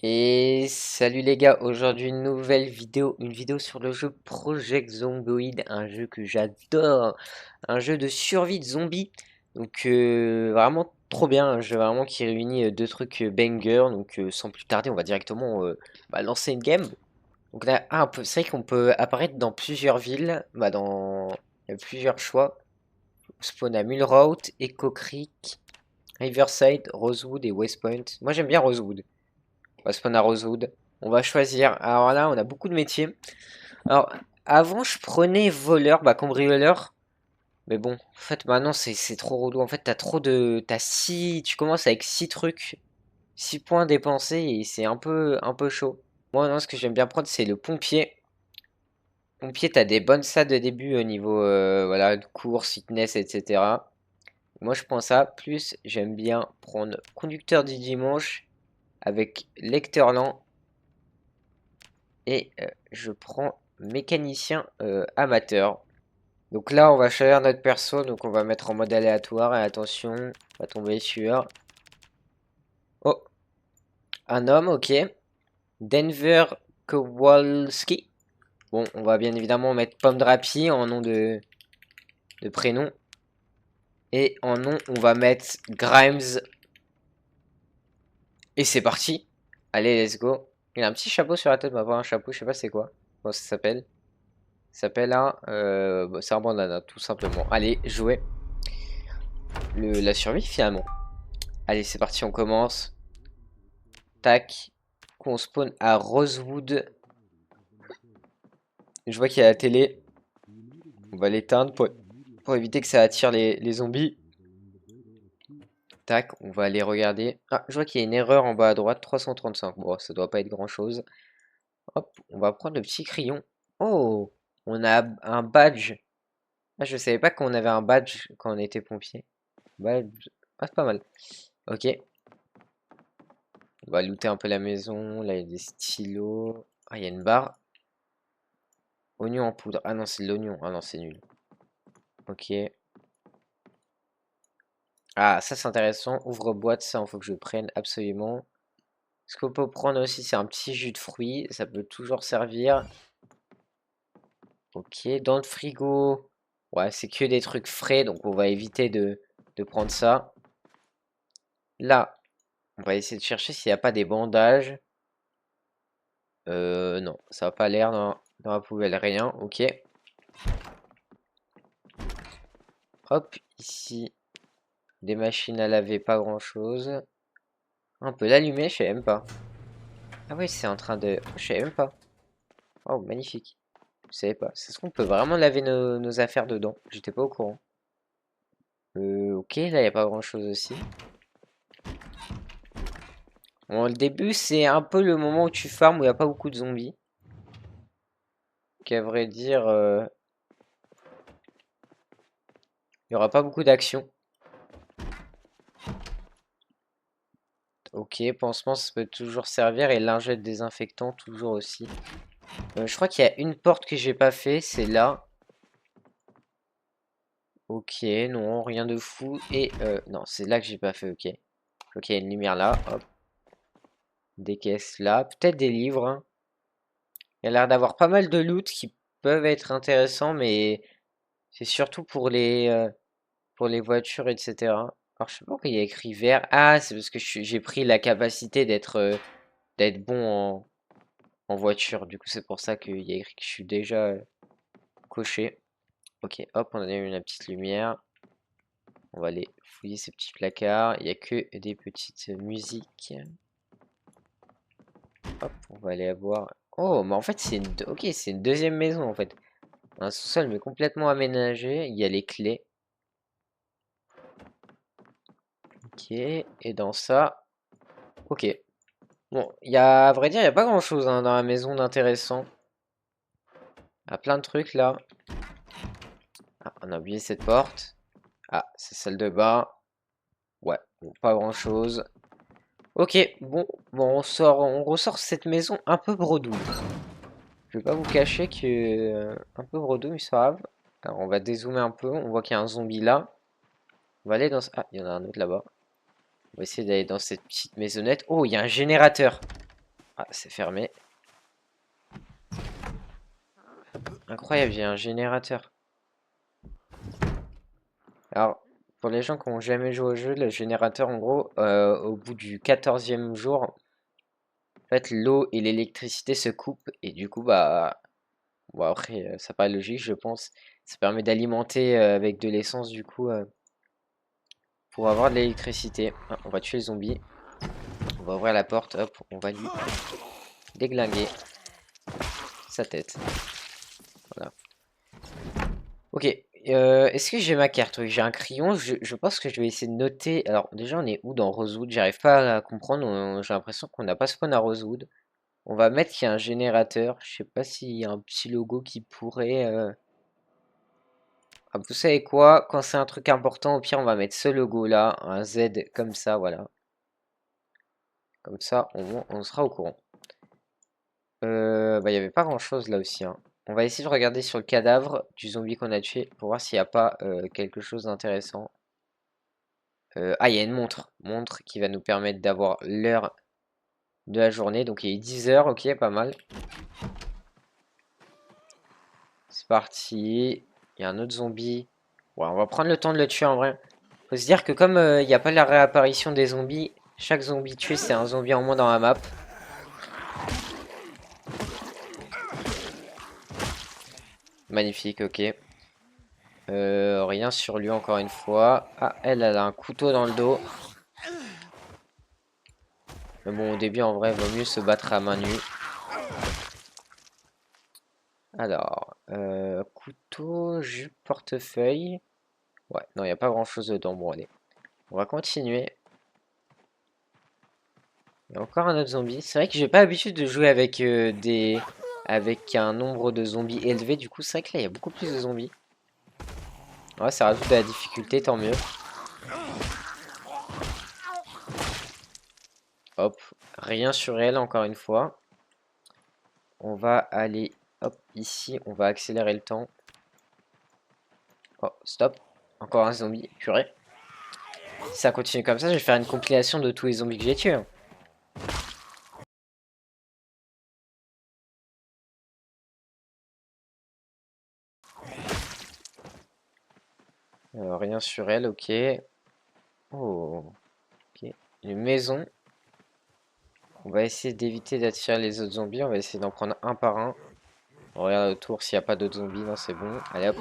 Et salut les gars, aujourd'hui une nouvelle vidéo, une vidéo sur le jeu Project Zomboid, un jeu que j'adore, un jeu de survie de zombies, donc vraiment trop bien, un jeu vraiment qui réunit deux trucs banger, donc sans plus tarder on va directement lancer une game. Donc là, c'est vrai qu'on peut apparaître dans plusieurs villes, il y a plusieurs choix, spawn à Mulroute, Echo Creek, Riverside, Rosewood et West Point. Moi j'aime bien Rosewood. On va spawn à Rosewood. On va choisir. Alors là, on a beaucoup de métiers. Alors, avant, je prenais voleur, cambrioleur. Mais bon, en fait, maintenant, c'est trop relou. En fait, t'as trop de. T'as 6. Tu commences avec 6 trucs. 6 points dépensés et c'est un peu chaud. Moi, non, ce que j'aime bien prendre, c'est le pompier. Pompier, t'as des bonnes stats de début au niveau voilà, de course, fitness, etc. Moi, je prends ça. Plus, j'aime bien prendre conducteur du dimanche avec lecteur lent. Et je prends mécanicien amateur. Donc là, on va choisir notre perso, donc on va mettre en mode aléatoire. Et attention, on va tomber sur... Oh, un homme, ok. Denver Kowalski. Bon, on va bien évidemment mettre Pomme Drapi en nom de prénom. Et en nom, on va mettre Grimes. Et c'est parti. Allez, let's go. Il a un petit chapeau sur la tête, on va voir un chapeau, je sais pas c'est quoi. Comment ça s'appelle? Ça s'appelle c'est un bandana, tout simplement. Allez, jouer. La survie finalement. Allez, c'est parti, on commence. Tac. On spawn à Rosewood. Je vois qu'il y a la télé. On va l'éteindre pour éviter que ça attire les zombies. Tac, on va aller regarder. Ah, je vois qu'il y a une erreur en bas à droite, 335. Bon, ça doit pas être grand chose. Hop, on va prendre le petit crayon. Oh, on a un badge. Ah, je savais pas qu'on avait un badge quand on était pompier. Badge. Ah, c'est pas mal. Ok, on va looter un peu la maison. Là, il y a des stylos. Ah, il y a une barre. Oignon en poudre. Ah non, c'est de l'oignon. Ah non, c'est nul. Ok. Ah, ça c'est intéressant. Ouvre-boîte, ça, il faut que je prenne absolument. Ce qu'on peut prendre aussi, c'est un petit jus de fruits. Ça peut toujours servir. Ok. Dans le frigo. Ouais, c'est que des trucs frais, donc on va éviter de prendre ça. Là, on va essayer de chercher s'il n'y a pas des bandages. Non, ça n'a pas l'air dans la poubelle. Rien. Ok. Hop, ici. Des machines à laver, pas grand chose. On peut l'allumer, je sais même pas. Ah oui, c'est en train de... Je sais même pas. Oh, magnifique. Je savais pas. C'est ce qu'on peut vraiment laver nos affaires dedans. J'étais pas au courant. Ok, là, il a pas grand chose aussi. Bon, le début, c'est un peu le moment où tu farmes, où il n'y a pas beaucoup de zombies. Qu'à vrai dire, il n'y aura pas beaucoup d'action. Ok, pansement, ça peut toujours servir. Et lingette désinfectant, toujours aussi. Je crois qu'il y a une porte que j'ai pas fait, c'est là. Ok, non, rien de fou. Et non, c'est là que j'ai pas fait, ok. Ok, il y a une lumière là, hop. Des caisses là, peut-être des livres, hein. Il y a l'air d'avoir pas mal de loot qui peuvent être intéressants, mais c'est surtout pour les voitures, etc. Alors, je sais pas pourquoi il y a écrit vert. Ah, c'est parce que j'ai pris la capacité d'être bon en voiture. Du coup, c'est pour ça qu'il y a écrit que je suis déjà coché. Ok, hop, on a eu une petite lumière. On va aller fouiller ces petits placards. Il n'y a que des petites musiques. Hop, on va aller voir. Oh, mais en fait, ok, c'est une deuxième maison en fait. Un sous-sol mais complètement aménagé. Il y a les clés. Ok, et dans ça. Ok. Bon, à vrai dire, il n'y a pas grand-chose hein, dans la maison d'intéressant. Il y a plein de trucs là. Ah, on a oublié cette porte. Ah, c'est celle de bas. Ouais, bon, pas grand-chose. Ok, bon, on ressort cette maison un peu bredouille. Je vais pas vous cacher que un peu bredouille, mais c'est pas grave. Alors, on va dézoomer un peu. On voit qu'il y a un zombie là. On va aller dans... Ah, il y en a un autre là-bas. On va essayer d'aller dans cette petite maisonnette. Oh, il y a un générateur. Ah, c'est fermé. Incroyable, j'ai un générateur. Alors, pour les gens qui n'ont jamais joué au jeu, le générateur, en gros, au bout du 14e jour, en fait, l'eau et l'électricité se coupent. Et du coup, bah, bon, après, ça paraît logique, je pense. Ça permet d'alimenter avec de l'essence, du coup, pour avoir de l'électricité. Ah, on va tuer le zombie. On va ouvrir la porte, hop, on va lui déglinguer sa tête. Voilà. Ok, est-ce que j'ai ma carte? Oui, j'ai un crayon. Je pense que je vais essayer de noter. Alors, déjà, on est où dans Rosewood? J'arrive pas à comprendre. J'ai l'impression qu'on n'a pas spawn à Rosewood. On va mettre qu'il y a un générateur. Je sais pas s'il y a un petit logo qui pourrait. Ah, vous savez quoi? Quand c'est un truc important, au pire, on va mettre ce logo là, un Z comme ça, voilà. Comme ça, on sera au courant. Bah, il n'y avait pas grand chose là aussi, hein. On va essayer de regarder sur le cadavre du zombie qu'on a tué pour voir s'il n'y a pas quelque chose d'intéressant. Ah, il y a une montre. Montre qui va nous permettre d'avoir l'heure de la journée. Donc il est 10 heures, ok, pas mal. C'est parti. Il y a un autre zombie. Ouais, on va prendre le temps de le tuer en vrai. Faut se dire que comme il n'y a pas la réapparition des zombies, chaque zombie tué c'est un zombie en moins dans la map. Magnifique, ok. Rien sur lui encore une fois. Ah, elle a un couteau dans le dos. Mais bon, au début en vrai, vaut mieux se battre à main nue. Alors, couteau, jupe, portefeuille. Ouais, non, il n'y a pas grand chose dedans. Bon, allez. On va continuer. Il y a encore un autre zombie. C'est vrai que j'ai pas l'habitude de jouer avec avec un nombre de zombies élevé. Du coup, c'est vrai que là, il y a beaucoup plus de zombies. Ouais, ça rajoute de la difficulté, tant mieux. Hop, rien sur elle, encore une fois. On va aller, hop, ici. On va accélérer le temps. Oh, stop. Encore un zombie, purée. Si ça continue comme ça, je vais faire une compilation de tous les zombies que j'ai tués, hein. Rien sur elle, ok. Oh, ok. Une maison. On va essayer d'éviter d'attirer les autres zombies. On va essayer d'en prendre un par un. On regarde autour s'il n'y a pas d'autres zombies. Non, c'est bon. Allez hop.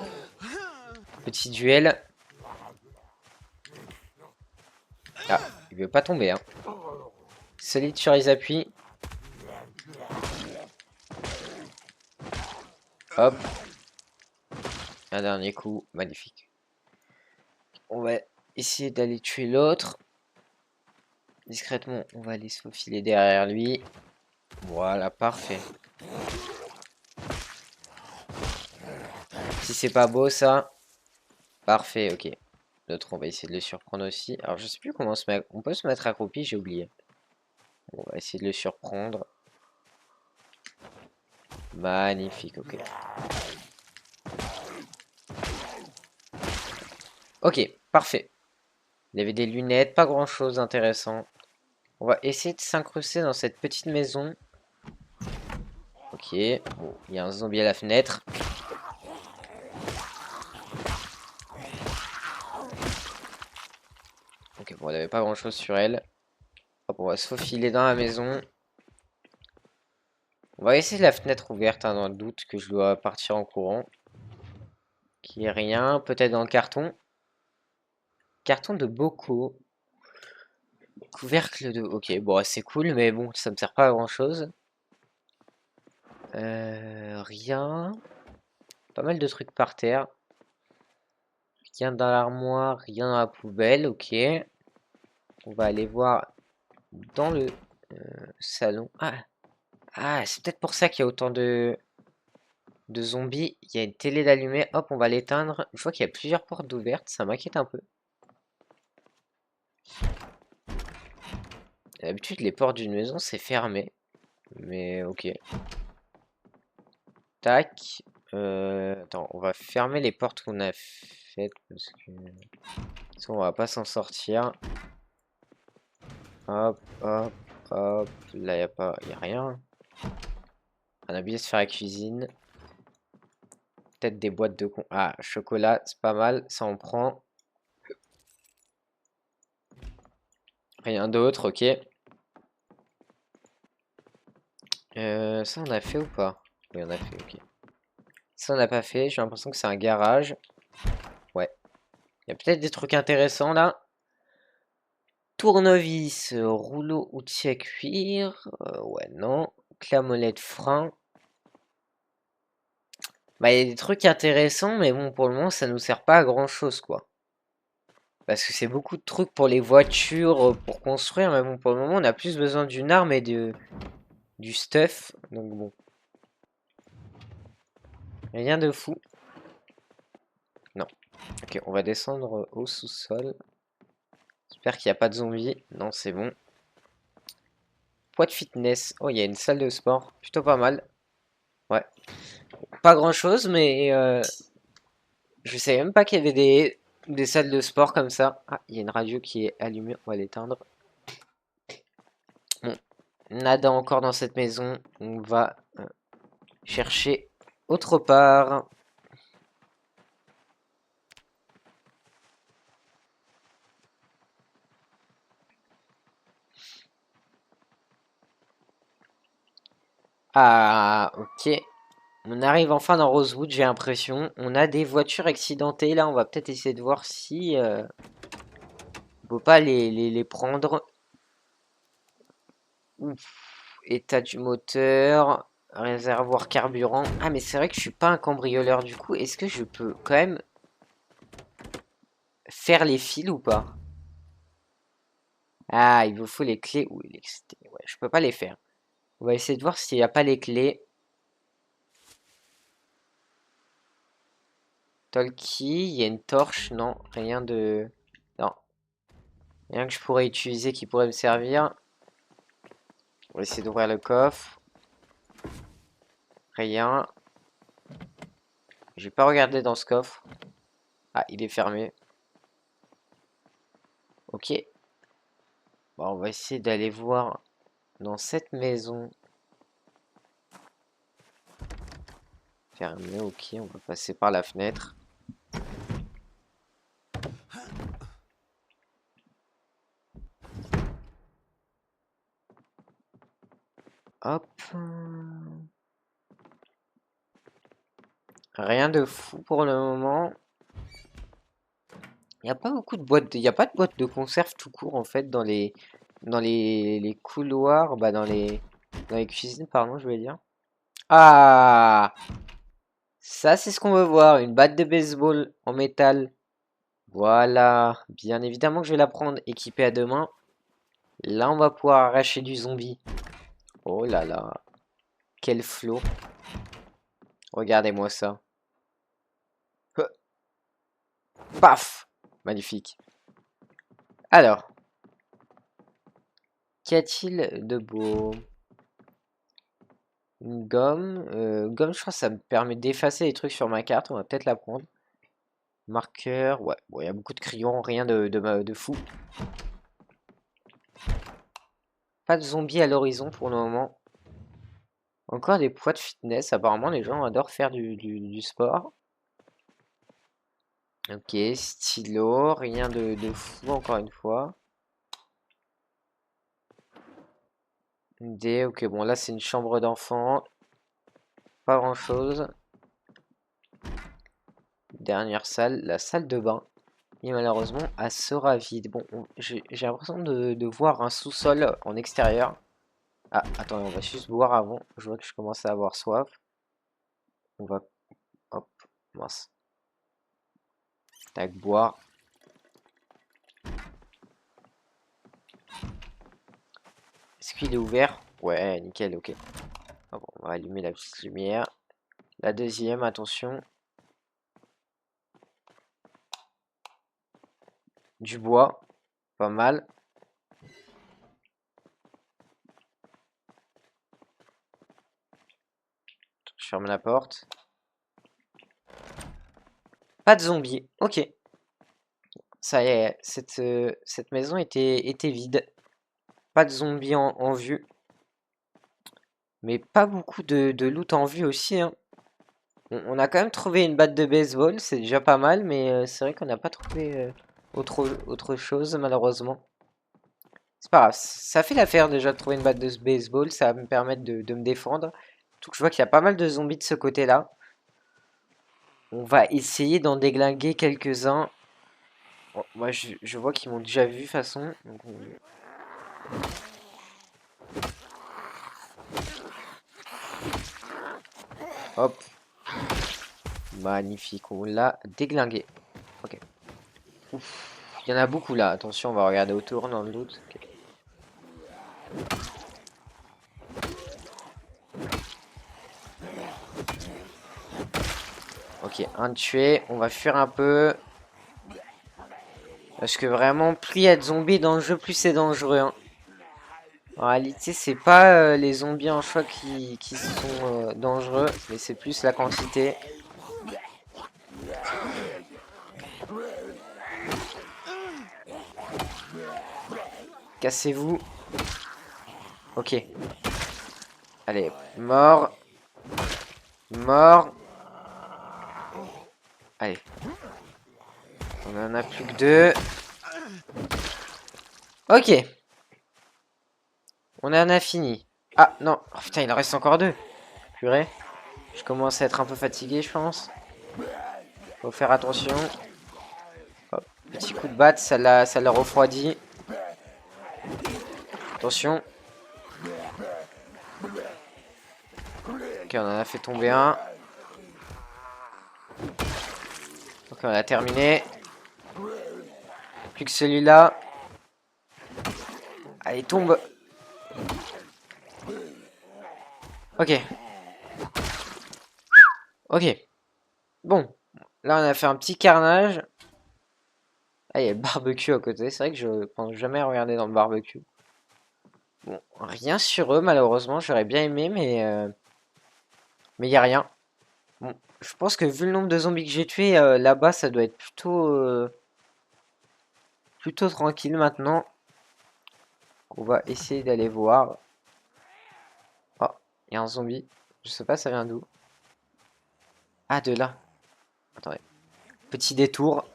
Petit duel. Ah, il veut pas tomber, hein. Solide sur les appuis. Hop. Un dernier coup. Magnifique. On va essayer d'aller tuer l'autre. Discrètement, on va aller se faufiler derrière lui. Voilà, parfait. Si c'est pas beau, ça. Parfait, ok. L'autre, on va essayer de le surprendre aussi. Alors, je sais plus comment on se met. On peut se mettre accroupi, j'ai oublié. On va essayer de le surprendre. Magnifique, ok. Ok, parfait. Il y avait des lunettes, pas grand chose d'intéressant. On va essayer de s'incruster dans cette petite maison. Ok, bon, il y a un zombie à la fenêtre. Ok, bon, il n'y avait pas grand chose sur elle. Hop, on va se faufiler dans la maison. On va essayer la fenêtre ouverte, hein, dans le doute que je dois partir en courant. Qu'il n'y ait rien, peut-être dans le carton. Carton de Bocaux. Couvercle de... Ok, bon, c'est cool, mais bon, ça me sert pas à grand-chose. Rien. Pas mal de trucs par terre. Rien dans l'armoire, rien dans la poubelle, ok. On va aller voir dans le salon. Ah, c'est peut-être pour ça qu'il y a autant de zombies. Il y a une télé d'allumée, hop, on va l'éteindre. Je vois qu'il y a plusieurs portes ouvertes, ça m'inquiète un peu. D'habitude, les portes d'une maison, c'est fermé. Mais ok. Tac. Attends, on va fermer les portes qu'on a faites parce que sinon on va pas s'en sortir. Hop, hop, Hop, là, y a rien. On a oublié de faire la cuisine. Peut-être des boîtes de con. Ah, chocolat, c'est pas mal. Ça, on prend. Rien d'autre, ok. Ça, on a fait ou pas? Oui, on a fait, ok. Ça, on n'a pas fait. J'ai l'impression que c'est un garage. Ouais. Il y a peut-être des trucs intéressants là. Tournevis, rouleau outil à cuire. Ouais, non. Clé à molette, frein. Bah, il y a des trucs intéressants, mais bon, pour le moment, ça nous sert pas à grand chose, quoi. Parce que c'est beaucoup de trucs pour les voitures, pour construire, mais bon, pour le moment, on a plus besoin d'une arme et du stuff. Donc bon, rien de fou. Non. Ok, on va descendre au sous-sol. J'espère qu'il n'y a pas de zombies. Non, c'est bon. Poids de fitness. Oh, il y a une salle de sport. Plutôt pas mal. Ouais. Pas grand-chose, mais je savais même pas qu'il y avait des salles de sport comme ça. Ah, il y a une radio qui est allumée. On va l'éteindre. Bon, nada encore dans cette maison. On va chercher autre part. Ah, ok. On arrive enfin dans Rosewood, j'ai l'impression. On a des voitures accidentées. Là, on va peut-être essayer de voir si on peut pas les prendre. Ouf. État du moteur. Réservoir carburant. Ah, mais c'est vrai que je suis pas un cambrioleur du coup. Est-ce que je peux quand même faire les fils ou pas? Ah, il vous faut les clés ou l'électricité. Ouais, je peux pas les faire. On va essayer de voir s'il n'y a pas les clés. Tolki, il y a une torche. Non, rien de... Non, rien que je pourrais utiliser qui pourrait me servir. On va essayer d'ouvrir le coffre. Rien. J'ai pas regardé dans ce coffre. Ah, il est fermé. Ok. Bon, on va essayer d'aller voir dans cette maison. Fermé, ok. On va passer par la fenêtre. Hop. Rien de fou pour le moment. Il n'y a pas beaucoup de boîtes. Il n'y a pas de boîte de conserve tout court en fait dans les couloirs. Bah dans les cuisines, pardon, je vais dire. Ah! Ça, c'est ce qu'on veut voir. Une batte de baseball en métal. Voilà. Bien évidemment que je vais la prendre équipée à deux mains. Là, on va pouvoir arracher du zombie. Oh là là. Quel flow. Regardez-moi ça. Huh. Paf! Magnifique. Alors, qu'y a-t-il de beau? Une gomme. Gomme, je crois que ça me permet d'effacer les trucs sur ma carte. On va peut-être la prendre. Marqueur. Ouais, bon, il y a beaucoup de crayons. Rien de fou. Pas de zombies à l'horizon pour le moment. Encore des poids de fitness. Apparemment, les gens adorent faire du sport. Ok, stylo. Rien de fou, encore une fois. D, ok, bon, là, c'est une chambre d'enfant. Pas grand-chose. Dernière salle, la salle de bain. Et malheureusement, elle sera vide. Bon, j'ai l'impression de voir un sous-sol en extérieur. Ah, attends, on va juste boire avant. Je vois que je commence à avoir soif. On va... Hop, mince. Tac, boire. Est-ce qu'il est ouvert? Ouais, nickel, ok. Ah bon, on va allumer la petite lumière. La deuxième, attention. Du bois, pas mal. Je ferme la porte. Pas de zombies, ok. Ça y est, cette maison était vide. pas de zombies en vue. Mais pas beaucoup de loot en vue aussi, hein. On a quand même trouvé une batte de baseball, c'est déjà pas mal, mais c'est vrai qu'on n'a pas trouvé autre chose, malheureusement. C'est pas grave, ça fait l'affaire déjà de trouver une batte de baseball, ça va me permettre de me défendre. Surtout que je vois qu'il y a pas mal de zombies de ce côté-là. On va essayer d'en déglinguer quelques-uns. Bon, moi, je vois qu'ils m'ont déjà vu, de toute façon. Donc hop. Magnifique, on l'a déglingué. Ok. Ouf. Il y en a beaucoup là. Attention, on va regarder autour dans le doute. Ok. Ok, un tué. On va fuir un peu. Parce que vraiment, plus il y a de zombies dans le jeu, plus c'est dangereux, hein. En réalité, c'est pas les zombies en choix qui sont dangereux, mais c'est plus la quantité. Cassez-vous. Ok. Allez, mort. Mort. Allez. On en a plus que 2. Ok. On en a fini. Ah, non. Oh, putain, il en reste encore 2. Purée. Je commence à être un peu fatigué, je pense. Faut faire attention. Hop. Petit coup de batte, ça l'a refroidi. Attention. Ok, on en a fait tomber un. Ok, on a terminé. Plus que celui-là. Allez, tombe. Ok. Ok. Bon. Là, on a fait un petit carnage. Ah, il y a le barbecue à côté. C'est vrai que je pense jamais regarder dans le barbecue. Bon, rien sur eux, malheureusement. J'aurais bien aimé, mais il n'y a rien. Bon, je pense que vu le nombre de zombies que j'ai tués, là-bas, ça doit être plutôt tranquille maintenant. On va essayer d'aller voir. Oh, il y a un zombie. Je sais pas, ça vient d'où. Ah, de là. Attendez. Petit détour.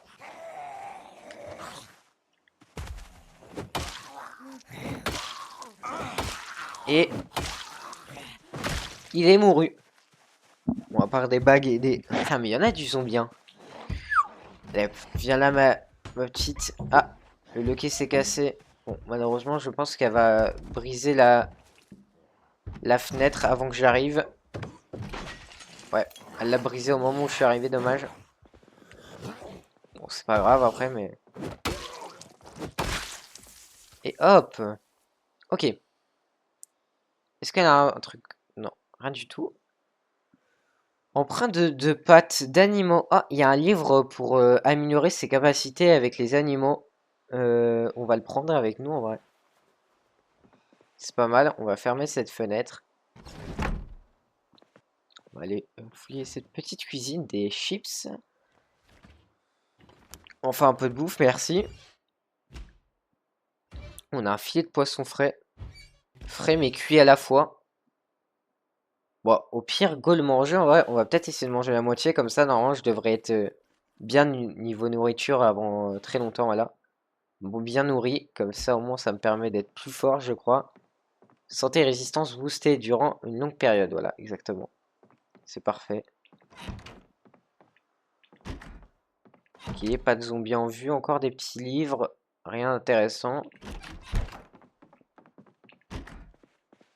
Et il est mouru. Bon, à part des bagues et des... Ah, mais il y en a du zombie, hein. Allez, viens là, ma petite... Ah, le loquet s'est cassé. Bon, malheureusement, je pense qu'elle va briser la fenêtre avant que j'arrive. Ouais, elle l'a brisé au moment où je suis arrivé, dommage. Bon, c'est pas grave après, mais... Et hop! Ok. Est-ce qu'elle a un truc? Non, rien du tout. Empreinte de pattes d'animaux. Ah, il y a un livre pour améliorer ses capacités avec les animaux. On va le prendre avec nous en vrai. C'est pas mal. On va fermer cette fenêtre. On va aller fouiller cette petite cuisine. Des chips. Enfin, un peu de bouffe, merci. On a un filet de poisson frais. Frais mais cuit à la fois. Bon, au pire, go le manger. En vrai, on va peut-être essayer de manger la moitié. Comme ça, normalement, je devrais être bien niveau nourriture avant très longtemps. Voilà. Bon, bien nourri. Comme ça, au moins, ça me permet d'être plus fort, je crois. Santé et résistance boostée durant une longue période. Voilà, exactement. C'est parfait. Ok, pas de zombies en vue. Encore des petits livres. Rien d'intéressant.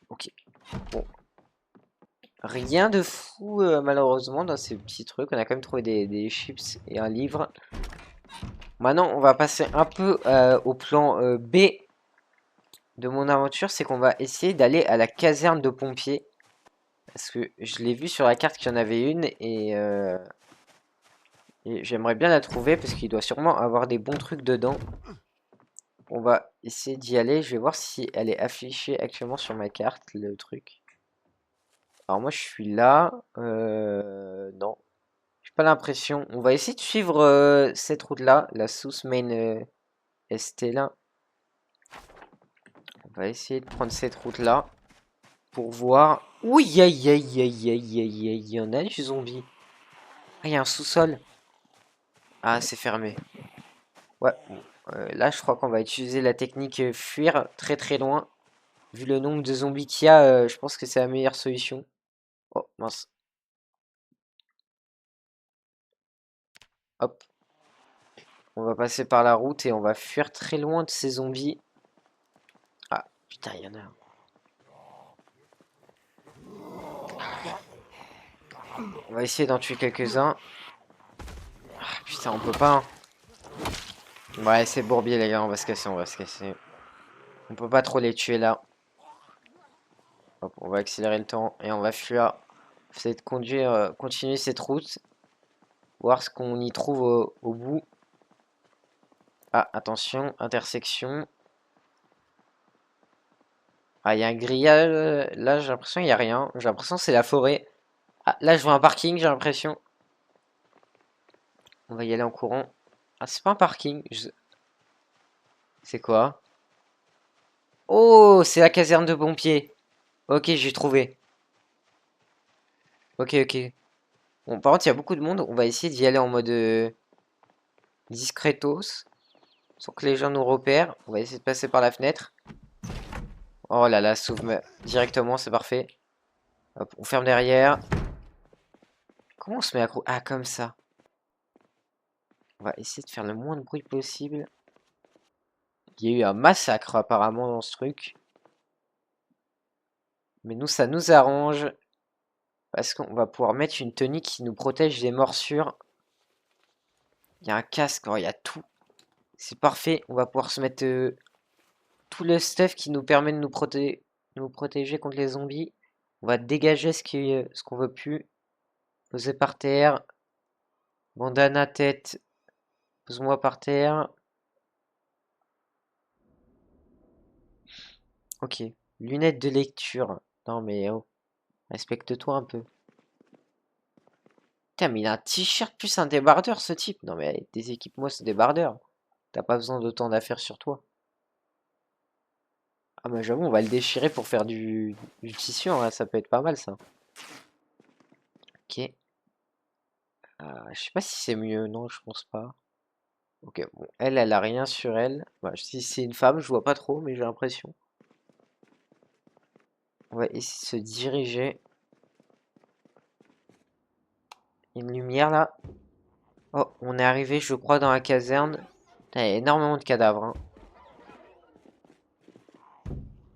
Ok. Bon. Rien de fou, malheureusement, dans ces petits trucs. On a quand même trouvé des chips et un livre. Maintenant, on va passer un peu au plan B de mon aventure. C'est qu'on va essayer d'aller à la caserne de pompiers. Parce que je l'ai vu sur la carte qu'il y en avait une. Et j'aimerais bien la trouver parce qu'il doit sûrement avoir des bons trucs dedans. On va essayer d'y aller. Je vais voir si elle est affichée actuellement sur ma carte, le truc. Alors moi je suis là. Non. J'ai pas l'impression. On va essayer de suivre cette route-là. La South Main ST là. On va essayer de prendre cette route-là. Pour voir... Oui, aïe, aïe, aïe, aïe, aïe, aïe, il y en a du zombie. Ah, il y a un sous-sol. Ah, c'est fermé. Ouais, bon, là, je crois qu'on va utiliser la technique fuir très très loin. Vu le nombre de zombies qu'il y a, je pense que c'est la meilleure solution. Oh, mince. Hop. On va passer par la route et on va fuir très loin de ces zombies. Ah, putain, il y en a un. On va essayer d'en tuer quelques-uns. Ah, putain, on peut pas. Hein. Ouais, c'est bourbier, les gars, on va se casser, on va se casser. On peut pas trop les tuer là. Hop, on va accélérer le temps et on va fuir. Essayer de conduire, continuer cette route. Voir ce qu'on y trouve au bout. Ah, attention, intersection. Ah, il y a un grillage. Là, j'ai l'impression qu'il n'y a rien. J'ai l'impression que c'est la forêt. Ah, là, je vois un parking, j'ai l'impression. On va y aller en courant. Ah, c'est pas un parking. C'est quoi? Oh, c'est la caserne de pompiers. Ok, j'ai trouvé. Ok, ok. Bon, par contre, il y a beaucoup de monde. On va essayer d'y aller en mode discretos. Sans que les gens nous repèrent. On va essayer de passer par la fenêtre. Oh là là, sauve directement, c'est parfait. Hop, on ferme derrière. Comment on se met accro? Ah, comme ça. On va essayer de faire le moins de bruit possible. Il y a eu un massacre apparemment dans ce truc. Mais nous, ça nous arrange. Parce qu'on va pouvoir mettre une tenue qui nous protège des morsures. Il y a un casque, oh, il y a tout. C'est parfait. On va pouvoir se mettre tout le stuff qui nous permet de nous protéger contre les zombies. On va dégager ce qu'on veut plus. Poser par terre. Bandana tête. Pose-moi par terre. Ok. Lunettes de lecture. Non mais oh. Respecte-toi un peu. Putain, mais il a un t-shirt plus un débardeur, ce type. Non, mais déséquipe-moi ce débardeur. T'as pas besoin d'autant d'affaires sur toi. Ah, bah j'avoue, on va le déchirer pour faire du tissu. Hein, ça peut être pas mal, ça. Ok. Je sais pas si c'est mieux. Non, je pense pas. Ok, bon. Elle a rien sur elle. Bah, si c'est une femme, je vois pas trop, mais j'ai l'impression. On va essayer de se diriger. Une lumière, là. Oh, on est arrivé, je crois, dans la caserne. Putain, il y a énormément de cadavres, hein.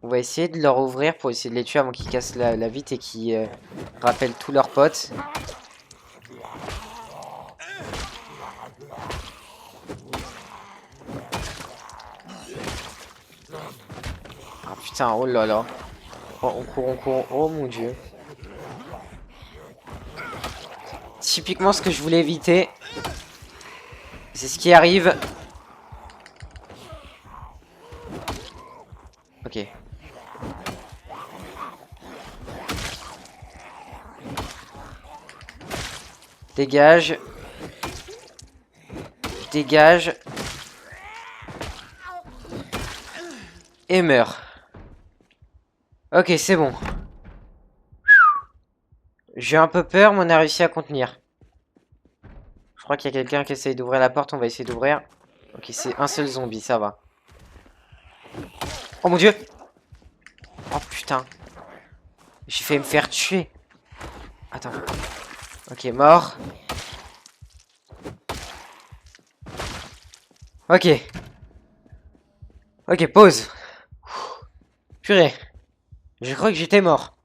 On va essayer de leur ouvrir pour essayer de les tuer avant qu'ils cassent la vitre et qu'ils rappellent tous leurs potes. Ah putain, oh là là. Oh, on court, on court. Oh mon dieu. Typiquement ce que je voulais éviter. C'est ce qui arrive. Ok. Dégage. Dégage. Et meurs. Ok, c'est bon. J'ai un peu peur, mais on a réussi à contenir. Je crois qu'il y a quelqu'un qui essaye d'ouvrir la porte. On va essayer d'ouvrir. Ok, c'est un seul zombie, ça va. Oh mon dieu. Oh putain. J'ai failli me faire tuer. Attends. Ok, mort. Ok. Ok, pause. Purée. Je crois que j'étais mort.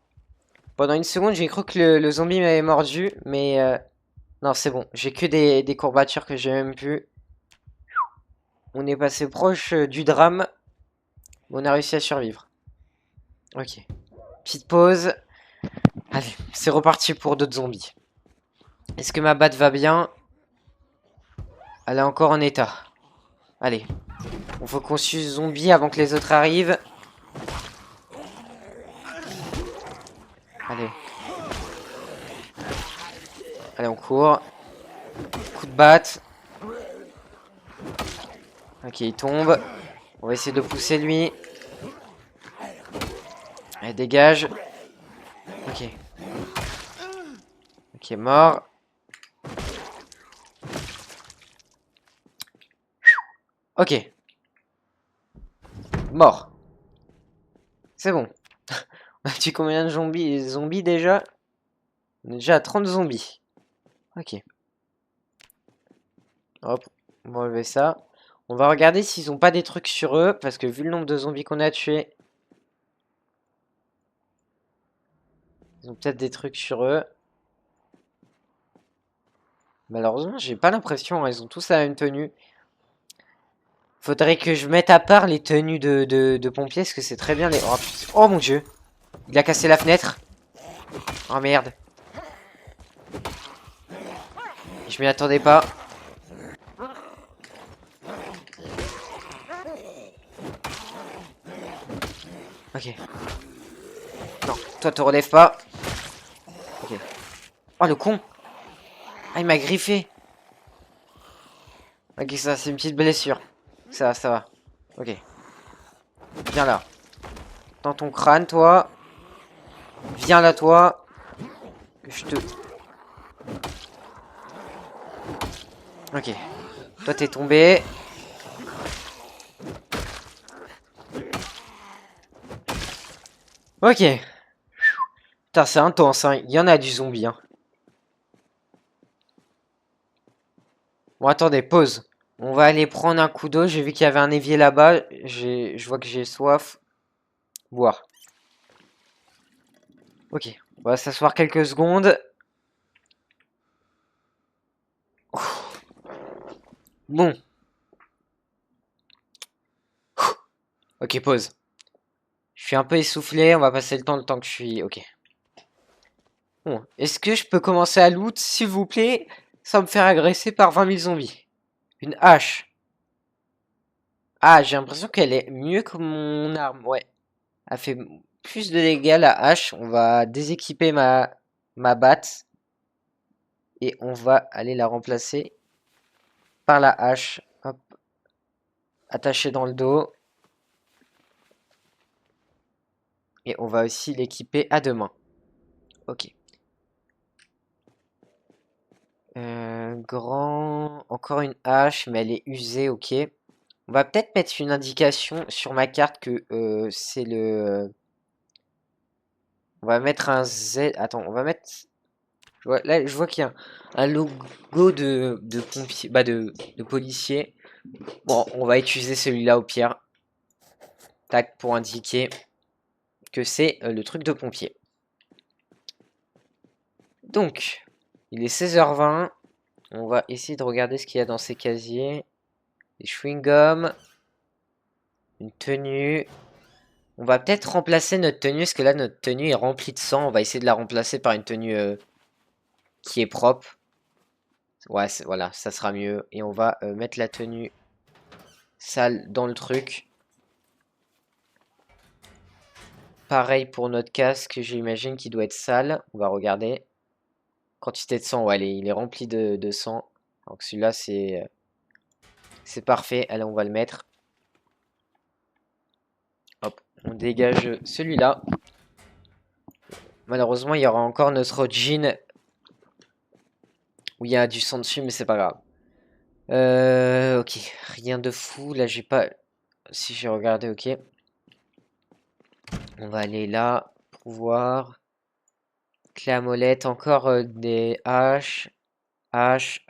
Pendant une seconde, j'ai cru que le zombie m'avait mordu, mais non, c'est bon. J'ai que des courbatures que j'ai même plus. On est passé proche du drame. On a réussi à survivre. Ok. Petite pause. Allez, c'est reparti pour d'autres zombies. Est-ce que ma batte va bien? Elle est encore en état. Allez. Il faut qu'on suce zombie avant que les autres arrivent. Allez. Allez, on court. Coup de batte. Ok, il tombe. On va essayer de le pousser lui. Allez, dégage. Ok. Ok, mort. Ok. Mort. C'est bon. On a tué combien de zombies déjà? On est déjà à 30 zombies. Ok. Hop, on va enlever ça. On va regarder s'ils ont pas des trucs sur eux, parce que vu le nombre de zombies qu'on a tués, ils ont peut-être des trucs sur eux. Malheureusement, j'ai pas l'impression, hein, ils ont tous la même tenue. Faudrait que je mette à part les tenues de pompiers, parce que c'est très bien les... Oh, putain. Oh mon dieu! Il a cassé la fenêtre. Oh merde. Je m'y attendais pas. Ok. Non, toi te relèves pas. Ok. Oh le con! Ah, il m'a griffé. Ok, ça, c'est une petite blessure. Ça va. Ok. Viens là. Dans ton crâne, toi. Viens là, toi. Je te... Ok. Toi, t'es tombé. Ok. Putain, c'est intense, hein. Il y en a du zombie, hein. Bon, attendez, pause. On va aller prendre un coup d'eau. J'ai vu qu'il y avait un évier là-bas. Je vois que j'ai soif. Boire. Ok. On va s'asseoir quelques secondes. Bon. Ok, pause. Je suis un peu essoufflé. On va passer le temps que je suis... Ok. Bon. Est-ce que je peux commencer à loot, s'il vous plaît, sans me faire agresser par 20 000 zombies? Une hache. Ah, j'ai l'impression qu'elle est mieux que mon arme. Ouais. Elle fait plus de dégâts, la hache. On va déséquiper ma batte. Et on va aller la remplacer par la hache. Hop. Attachée dans le dos. Et on va aussi l'équiper à deux mains. Ok. Grand. Encore une hache, mais elle est usée, ok. On va peut-être mettre une indication sur ma carte que c'est le... On va mettre un Z. Attends, on va mettre... Là, je vois qu'il y a un logo de pompier, bah de policier. Bon, on va utiliser celui-là au pire. Tac, pour indiquer que c'est le truc de pompier. Donc, il est 16h20. On va essayer de regarder ce qu'il y a dans ces casiers. Des chewing-gums. Une tenue. On va peut-être remplacer notre tenue, parce que là, notre tenue est remplie de sang. On va essayer de la remplacer par une tenue qui est propre. Ouais, voilà, ça sera mieux. Et on va mettre la tenue sale dans le truc. Pareil pour notre casque, j'imagine qu'il doit être sale. On va regarder. Quantité de sang, ouais, il est rempli de sang. Donc celui-là, c'est parfait. Allez, on va le mettre. Hop, on dégage celui-là. Malheureusement, il y aura encore notre jean où il y a du sang dessus, mais c'est pas grave. Ok, rien de fou. Là, j'ai pas... Si j'ai regardé, ok. On va aller là pour voir. Clé à molette, encore des haches. Hache,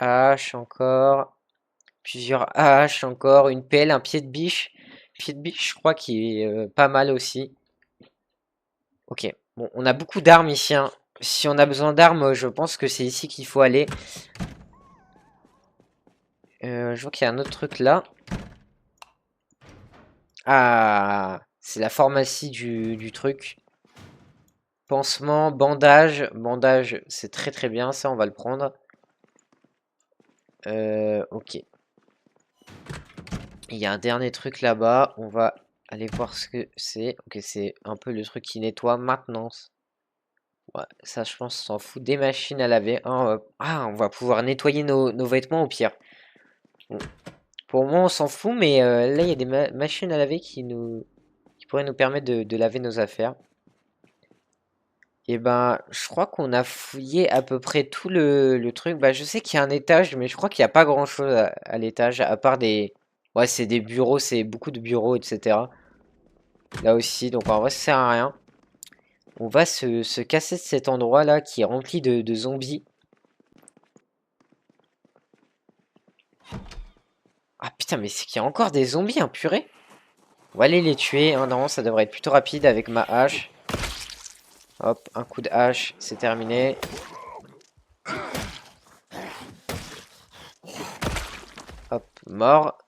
encore. Plusieurs haches, encore. Une pelle, un pied de biche. Pied de biche, je crois qu'il est pas mal aussi. Ok, bon, on a beaucoup d'armes ici, hein. Si on a besoin d'armes, je pense que c'est ici qu'il faut aller. Je vois qu'il y a un autre truc là. Ah, c'est la pharmacie du truc. Pansement, bandage. Bandage, c'est très très bien, ça, on va le prendre. Ok. Il y a un dernier truc là-bas. On va aller voir ce que c'est. Ok, c'est un peu le truc qui nettoie. Maintenance. Ouais, ça, je pense, on s'en fout. Des machines à laver. Ah, on va pouvoir nettoyer nos vêtements au pire. Bon. Pour le moment, on s'en fout, mais là, il y a des machines à laver qui pourraient nous permettre de laver nos affaires. Et ben, je crois qu'on a fouillé à peu près tout le truc. Bah, je sais qu'il y a un étage, mais je crois qu'il n'y a pas grand-chose à l'étage, à part des... Ouais, c'est des bureaux, c'est beaucoup de bureaux, etc. Là aussi, donc en vrai, ça sert à rien. On va se casser de cet endroit-là qui est rempli de zombies. Ah putain, mais c'est qu'il y a encore des zombies, hein, purée. On va aller les tuer. Hein, non, ça devrait être plutôt rapide avec ma hache. Hop, un coup de hache, c'est terminé. Hop, mort.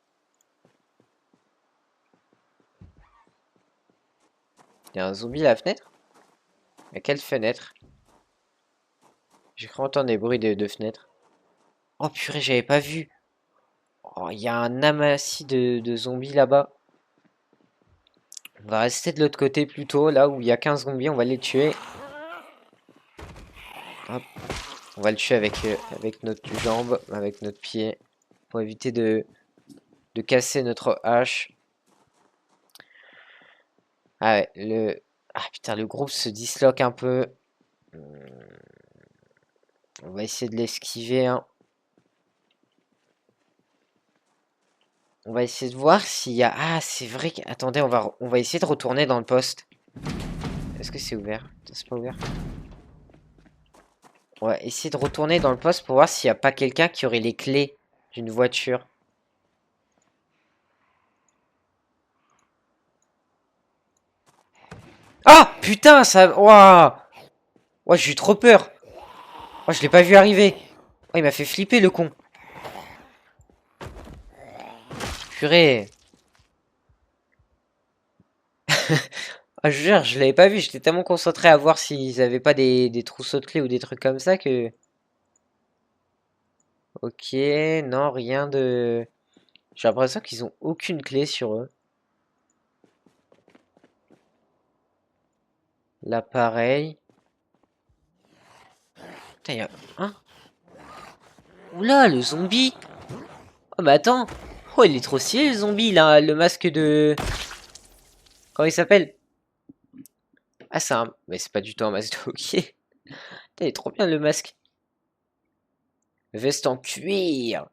Il y a un zombie à la fenêtre? À quelle fenêtre? J'ai cru entendre des bruits de fenêtres. Oh purée, j'avais pas vu. Oh, il y a un amassis de zombies là-bas. On va rester de l'autre côté plutôt, là où il y a 15 zombies, on va les tuer. Hop. On va le tuer avec notre jambe, avec notre pied, pour éviter de casser notre hache. Ah ouais, Ah putain, le groupe se disloque un peu. On va essayer de l'esquiver, hein. On va essayer de voir s'il y a... Ah, c'est vrai que... Attendez, on va essayer de retourner dans le poste. Est-ce que c'est ouvert? C'est pas ouvert. On va essayer de retourner dans le poste pour voir s'il n'y a pas quelqu'un qui aurait les clés d'une voiture. Ah! Putain, ça... Ouah! Ouais, j'ai eu trop peur. Oh, je l'ai pas vu arriver. Oh, il m'a fait flipper, le con. Purée. Ah, je jure, je l'avais pas vu. J'étais tellement concentré à voir s'ils avaient pas des trousseaux de clés ou des trucs comme ça que... Ok, non, rien de... J'ai l'impression qu'ils ont aucune clé sur eux. L'appareil. Putain, y a... Hein? Oula, le zombie! Oh, mais attends! Oh, il est trop stylé, le zombie, là, le masque de... Comment il s'appelle? Ah, c'est un... Mais c'est pas du tout un masque de hockey. Putain, il est trop bien, le masque. Veste en cuir.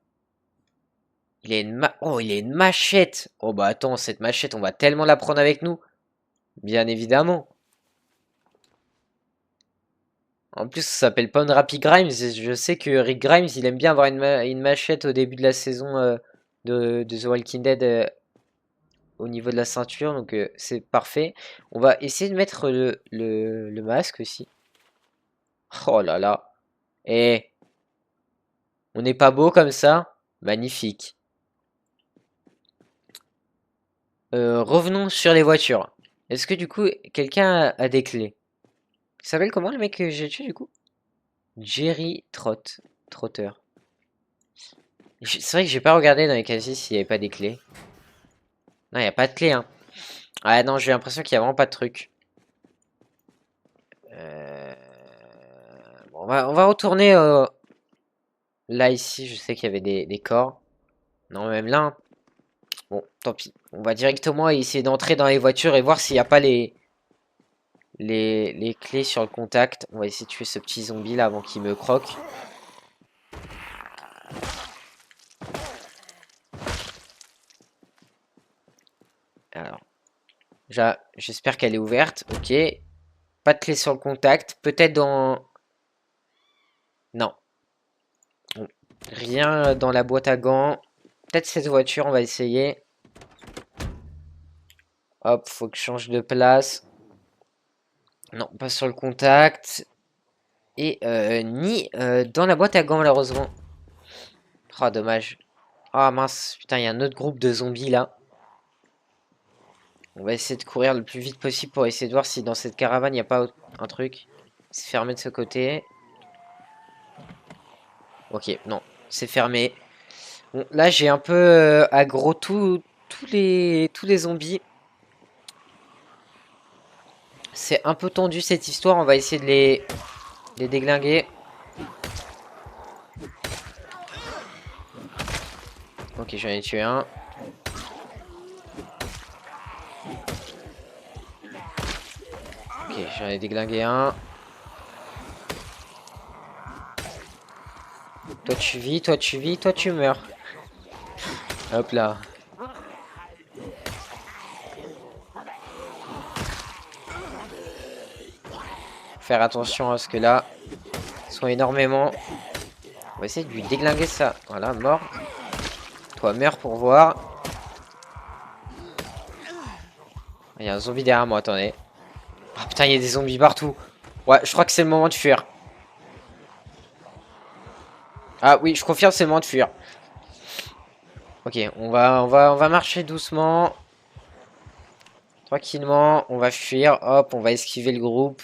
Oh, il a une machette. Oh, bah attends, cette machette, on va tellement la prendre avec nous. Bien évidemment. En plus, ça s'appelle Pound Rappy Grimes. Et je sais que Rick Grimes, il aime bien avoir une machette au début de la saison de The Walking Dead au niveau de la ceinture. Donc, c'est parfait. On va essayer de mettre le masque aussi. Oh là là. Et on n'est pas beau comme ça? Magnifique. Revenons sur les voitures. Est-ce que du coup, quelqu'un a des clés? Il s'appelle comment le mec que j'ai tué du coup? Jerry Trotter. C'est vrai que j'ai pas regardé dans les casiers s'il n'y avait pas des clés. Non, il n'y a pas de clés, hein. Ah non, j'ai l'impression qu'il n'y a vraiment pas de truc. Bon, on va retourner là, ici. Je sais qu'il y avait des corps. Non, même là, hein. Bon, tant pis. On va directement essayer d'entrer dans les voitures et voir s'il n'y a pas les clés sur le contact. On va essayer de tuer ce petit zombie là avant qu'il me croque. Alors, j'espère qu'elle est ouverte. Ok. Pas de clé sur le contact. Peut-être dans... Non. Bon. Rien dans la boîte à gants. Peut-être cette voiture, on va essayer. Hop, faut que je change de place. Non, pas sur le contact. Et ni dans la boîte à gants, malheureusement. Oh, dommage. Ah mince, putain, il y a un autre groupe de zombies là. On va essayer de courir le plus vite possible pour essayer de voir si dans cette caravane, il n'y a pas un truc. C'est fermé de ce côté. Ok, non, c'est fermé. Bon, là, j'ai un peu aggro tous les zombies. C'est un peu tendu cette histoire. On va essayer de les déglinguer. Ok, j'en ai tué un. Ok, j'en ai déglingué un. Toi tu vis, toi tu vis, toi tu meurs. Hop là. Faire attention à ce que là, sont énormément. On va essayer de lui déglinguer ça. Voilà, mort. Toi meurs pour voir. Il y a un zombie derrière moi, attendez. Ah putain, il y a des zombies partout. Ouais, je crois que c'est le moment de fuir. Ah oui, je confirme, c'est le moment de fuir. Ok, on va marcher doucement. Tranquillement, on va fuir. Hop, on va esquiver le groupe.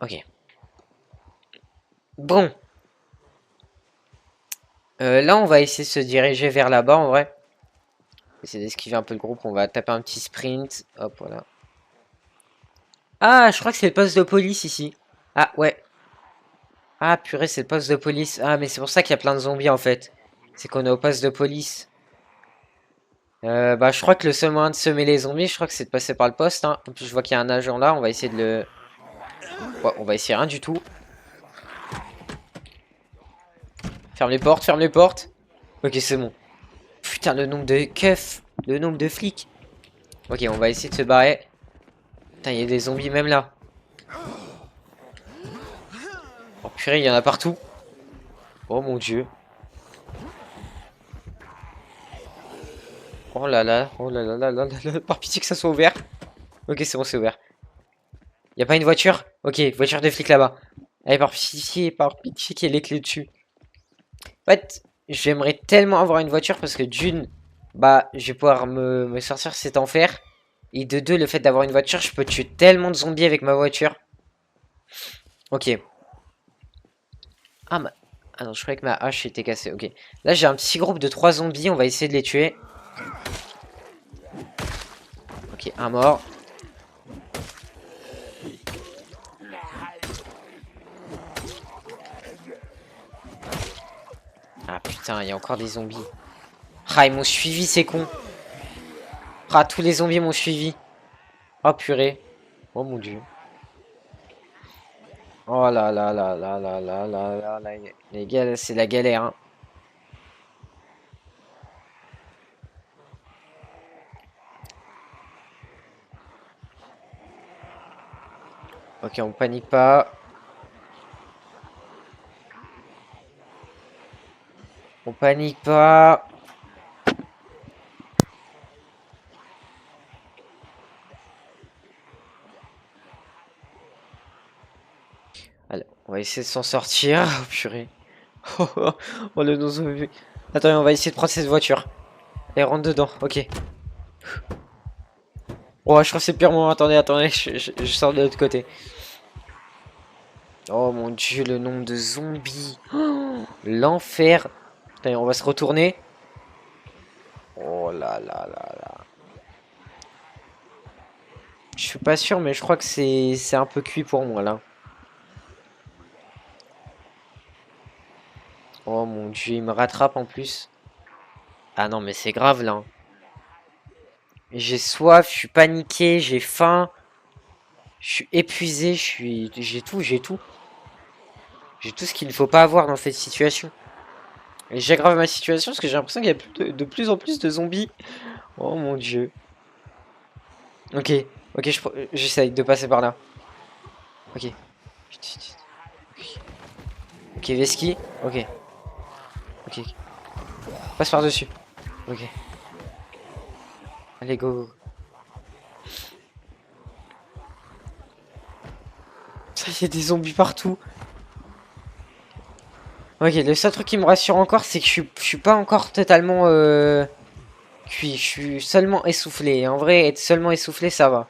Ok. Bon. Là, on va essayer de se diriger vers là-bas, en vrai. Essayer d'esquiver un peu le groupe. On va taper un petit sprint. Hop, voilà. Ah, je crois que c'est le poste de police ici. Ah, ouais. Ah, purée, c'est le poste de police. Ah, mais c'est pour ça qu'il y a plein de zombies, en fait. C'est qu'on est au poste de police. Bah, je crois que le seul moyen de semer les zombies, je crois que c'est de passer par le poste, hein. En plus, je vois qu'il y a un agent là. On va essayer de le... Ouais, on va essayer rien du tout. Ferme les portes, ferme les portes. Ok, c'est bon. Putain, le nombre de keufs. Le nombre de flics. Ok, on va essayer de se barrer. Putain, il y a des zombies même là. Oh purée, il y en a partout. Oh mon dieu. Oh là là, oh là là là là là là. Par pitié que ça soit ouvert. Ok, c'est bon, c'est ouvert. Y a pas une voiture? Ok, voiture de flic là-bas. Allez, par pitié qu'il y ait les clés dessus. En fait, j'aimerais tellement avoir une voiture parce que d'une, bah, je vais pouvoir me sortir cet enfer. Et de deux, le fait d'avoir une voiture, je peux tuer tellement de zombies avec ma voiture. Ok. Ah, ah non, je croyais que ma hache était cassée. Ok. Là, j'ai un petit groupe de 3 zombies. On va essayer de les tuer. Ok, un mort. Ah putain, il y a encore des zombies. Ah, ils m'ont suivi, ces cons. Ah, tous les zombies m'ont suivi. Oh purée. Oh mon dieu. Oh là là là là là là là là là. Les gars, c'est la galère, hein. Ok, on panique pas. On panique pas. Allez, on va essayer de s'en sortir. Oh purée. Oh le zombie. Attends, on va essayer de prendre cette voiture. Elle rentre dedans, ok. Oh, je crois que c'est le pire moment. Attendez, attendez, je sors de l'autre côté. Oh mon dieu, le nombre de zombies. Oh, l'enfer. Putain, on va se retourner. Oh là là là là. Je suis pas sûr, mais je crois que c'est un peu cuit pour moi là. Oh mon dieu, il me rattrape en plus. Ah non, mais c'est grave là. J'ai soif, je suis paniqué, j'ai faim. Je suis épuisé, j'ai tout, j'ai tout. J'ai tout ce qu'il ne faut pas avoir dans cette situation. Et j'aggrave ma situation parce que j'ai l'impression qu'il y a de plus en plus de zombies. Oh mon dieu. Ok, ok, j'essaye de passer par là. Ok. Ok, Veski. Ok, ok. Passe par-dessus. Ok. Allez, go, go. Ça, il y a des zombies partout. Ok, le seul truc qui me rassure encore, c'est que je suis pas encore totalement cuit. Je suis seulement essoufflé. Et en vrai, être seulement essoufflé, ça va.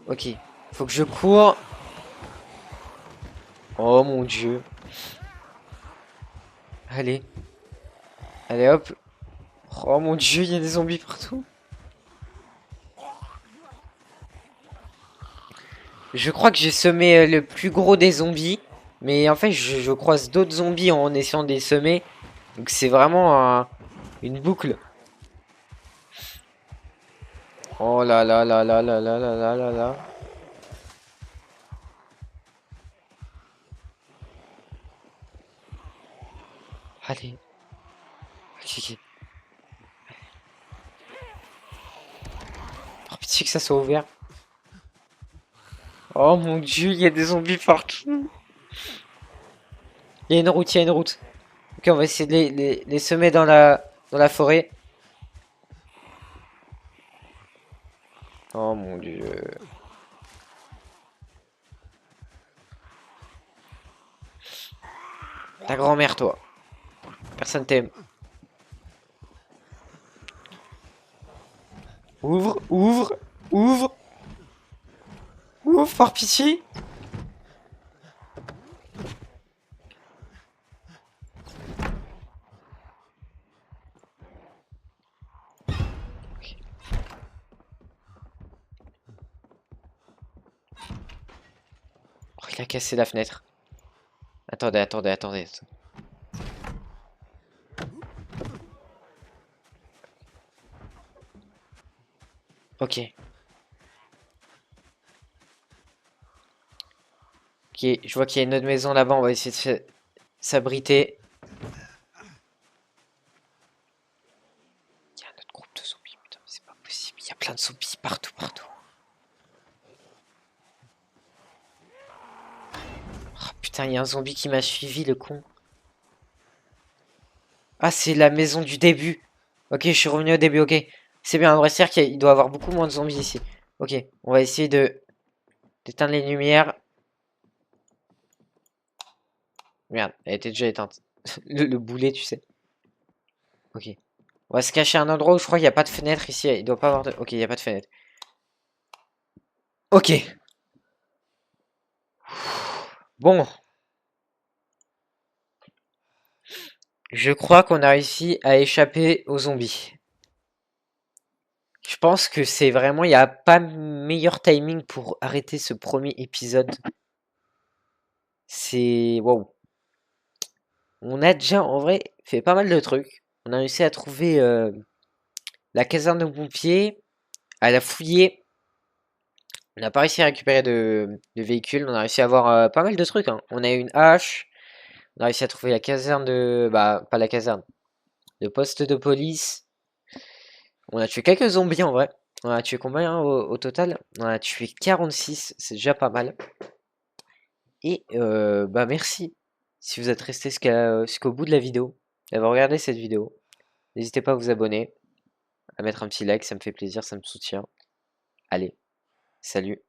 Ok. Faut que je cours. Oh mon dieu. Allez. Allez, hop. Oh mon dieu, il y a des zombies partout. Je crois que j'ai semé le plus gros des zombies. Mais en fait, je croise d'autres zombies en essayant de les semer. Donc c'est vraiment une boucle. Oh là là là là là là là là là là. Allez. Ok. Oh, pitié que ça soit ouvert. Oh mon dieu, il y a des zombies partout. Il y a une route, il y a une route. Ok, on va essayer de les semer dans la forêt. Oh mon dieu. Ta grand-mère, toi. Personne t'aime. Ouvre, ouvre, ouvre. Ouvre, par pitié. Oh, il a cassé la fenêtre. Attendez, attendez, attendez. Ok. Ok, je vois qu'il y a une autre maison là-bas. On va essayer de s'abriter. Il y a un autre groupe de zombies. Putain, c'est pas possible. Il y a plein de zombies partout, partout. Oh putain, il y a un zombie qui m'a suivi, le con. Ah, c'est la maison du début. Ok, je suis revenu au début, ok. C'est bien, on vrai dire qu'il doit y avoir beaucoup moins de zombies ici. Ok, on va essayer de d'éteindre les lumières. Merde, elle était déjà éteinte. Le boulet, tu sais. Ok. On va se cacher à un endroit où je crois qu'il n'y a pas de fenêtre ici. Il doit pas avoir de... Ok, il n'y a pas de fenêtre. Ok. Bon. Je crois qu'on a réussi à échapper aux zombies. Je pense que c'est vraiment... Il n'y a pas meilleur timing pour arrêter ce premier épisode. C'est... Wow. On a déjà, en vrai, fait pas mal de trucs. On a réussi à trouver la caserne de pompiers, à la fouiller. On n'a pas réussi à récupérer de véhicules. On a réussi à avoir pas mal de trucs, hein. On a eu une hache. On a réussi à trouver la caserne de... Bah, pas la caserne. Le poste de police. On a tué quelques zombies, en vrai. On a tué combien hein, au total? On a tué 46. C'est déjà pas mal. Et bah merci si vous êtes resté jusqu'au bout de la vidéo, d'avoir regardé cette vidéo. N'hésitez pas à vous abonner, à mettre un petit like, ça me fait plaisir, ça me soutient. Allez, salut.